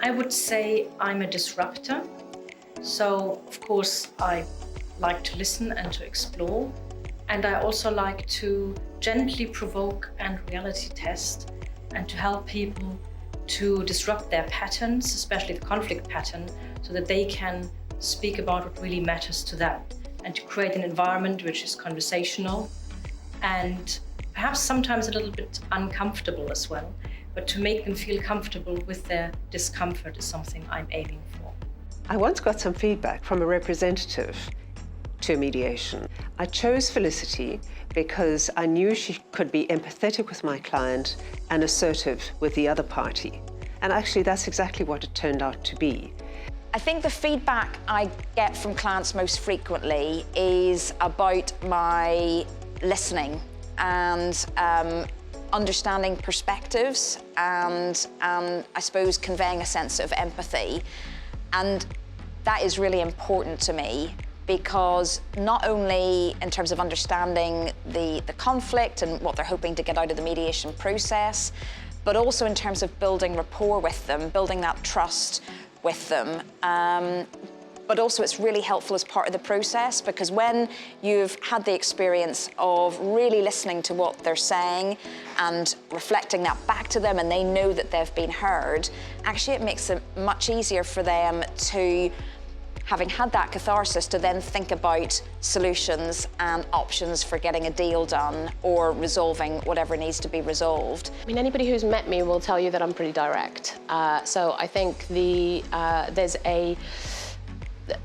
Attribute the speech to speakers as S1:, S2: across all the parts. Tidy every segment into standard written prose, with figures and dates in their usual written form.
S1: I would say I'm a disruptor. So, of course, I like to listen and to explore. And I also like to gently provoke and reality test and to help people to disrupt their patterns, especially the conflict pattern, so that they can speak about what really matters to them and to create an environment which is conversational and perhaps sometimes a little bit uncomfortable as well, but to make them feel comfortable with their discomfort is something I'm aiming for.
S2: I once got some feedback from a representative to mediation. I chose Felicity because I knew she could be empathetic with my client and assertive with the other party. And actually, that's exactly what it turned out to be.
S3: I think the feedback I get from clients most frequently is about my listening and understanding perspectives and I suppose conveying a sense of empathy. And that is really important to me because not only in terms of understanding the conflict and what they're hoping to get out of the mediation process, but also in terms of building rapport with them, building that trust with them. But also it's really helpful as part of the process because when you've had the experience of really listening to what they're saying and reflecting that back to them and they know that they've been heard, actually it makes it much easier for them to, having had that catharsis, to then think about solutions and options for getting a deal done or resolving whatever needs to be resolved.
S4: I mean, anybody who's met me will tell you that I'm pretty direct. So I think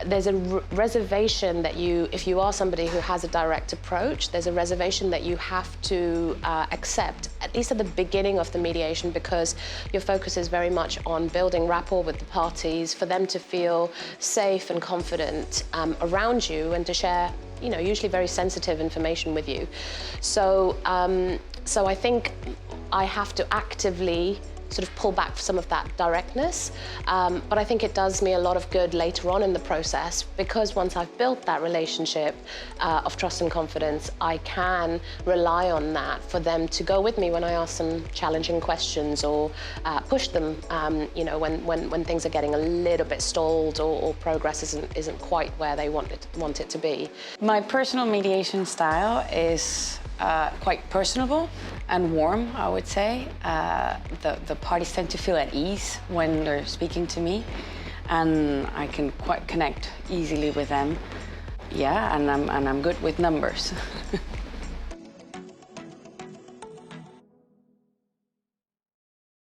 S4: there's a reservation that if you are somebody who has a direct approach, there's a reservation that you have to accept, at least at the beginning of the mediation, because your focus is very much on building rapport with the parties, for them to feel safe and confident around you and to share, usually very sensitive information with you. So I think I have to actively sort of pull back some of that directness. But I think it does me a lot of good later on in the process because once I've built that relationship of trust and confidence, I can rely on that for them to go with me when I ask some challenging questions or push them, when things are getting a little bit stalled or progress isn't quite where they want it to be.
S5: My personal mediation style is quite personable and warm, I would say. The parties tend to feel at ease when they're speaking to me, and I can quite connect easily with them. Yeah, and I'm good with numbers.